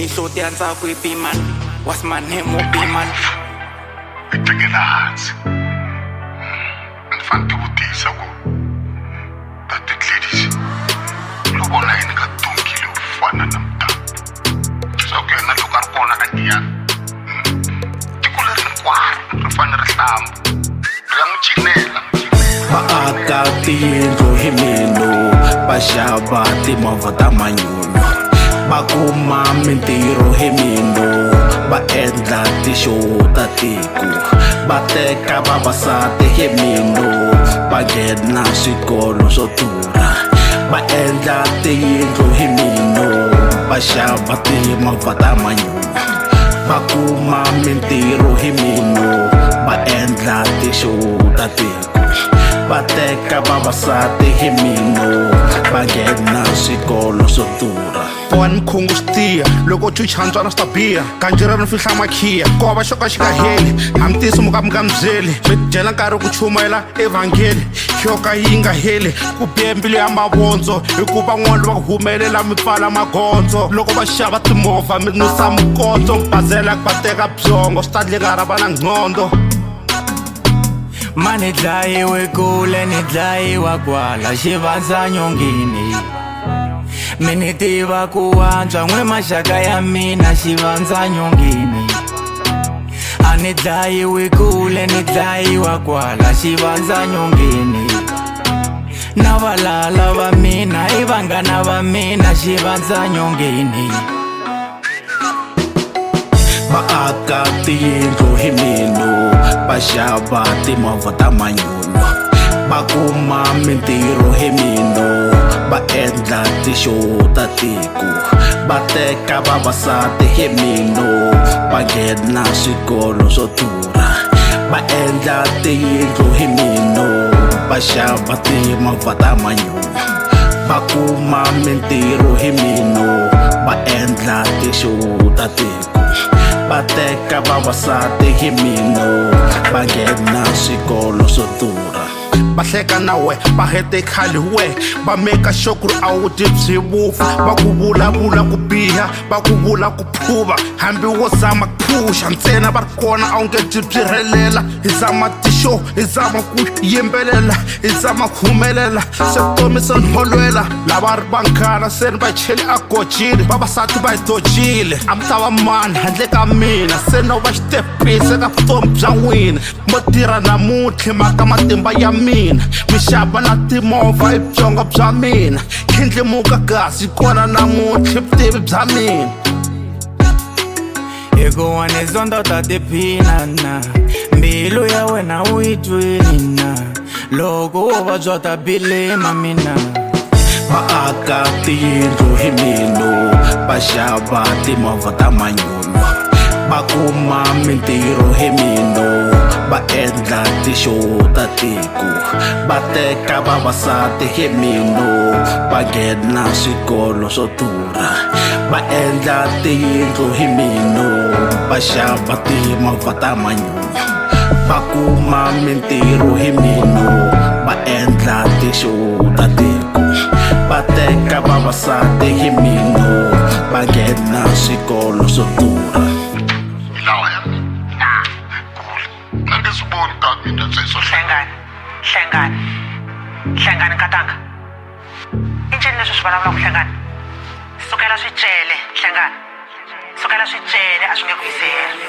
Mihloti yansakho ipiman What's my name upiman Itekela hansi Ndifana tikutisa ku Tati ladies Lobona yini ka tunkile ufana na mtamu Sokuyena loko ari kona ka tiyana Tiko leri hinkwaro ri fane ri hlambu Ri ya n'wi cinela Vaaka tiyindlu hi mino va xava timovha ta manyunyu va kuma mintirho hi mino va endla tishow ta tiko va teka vavasati hi mino va nghena swikolo swo durha va endla tiyindlu hi mino va xava timovha ta manyunyu va kuma mintirho hi mino va endla tishow ta tiko va teka vavasati hi mino va nghena swikolo swo durha One mkhungu stiya loko chuchantswana sta biya kanjira ri fihla makhiya ko va xoka xi nga heli hamtisi muka byeli mi byela nkarhi ku chumayela evangeli xoka yi nga heli ku bembile ya mavondzo hikuva n'wana va humelela mi pfala magondzo loko va xava timovha mi nusa mukondzo bazela ku va teka byongo swi ta dlekara va na ngcondo Mani dlayiwe kule ni dlayiwa kwala xivandza nyongeni Mini tiva ku antswa n'we maxaka ya mina xivandza nyongeni A ni dlayiwe kule ni dlayiwa kwala xivandza nyongeni Na valala va mina I vanghana va mina xivandza nyongeni vaaka tiyindlu hi mino va xava timovha ta manyunyu va kuma mintirho hi mino va endla tishow ta tiko va teka vavasati hi mino va nghena swikolo swo durha va endla tiyindlu hi mino va xava timovha ta manyunyu va kuma mintirho hi mino va endla tishow ta tiko va teka vavasati hi mino va nghena swikolo swo durha va hleka na we va hete khali we va meka sure ku ri a wu dyi byi vupfa va ku vulavula ku biha va ku vula ku phuva hambi wo zama ku phusha ntsena va ri kona a wu nge byi byi helela hi zama tishow hi zama ku yimbelela hi zama ku humelela se vutomi se ni holwela lava ri vanghana se ni va cheli a gojini vavasati va hi dojile a mi ta va mani handle ka mina se no va xitepisi ka vutomi bya n'wina mo tirha namuntlhi maka matimba ya mina mi xava na timovha hi byongo bya mina khindlimuka gasi kona namuntlhi vutivi bya mina Hikuva ni zondo ta tiphina na Mbilu ya wena u yi twini na Loko wo vabya ta bilema mina vaaka tiyindlu hi mino va xava timovha ta manyunyu va kuma mintirho hi mino va endla tishow ta tiko va teka vavasati hi mino va nghena swikolo swo durha va endla tiyindlu hi mino va xava timovha ta manyunyu va kuma mintirho hi mino va endla tishow ta tiko va teka vavasati hi mino va nghena swikolo swo durha Ilawa ya mina Kule Nangiziboni tati into zeso Hlengani katanga Incini leswi swi vulavula ku hlengani Sukela swi cele hlengani Sukela swi cele a swi nge ku yiseli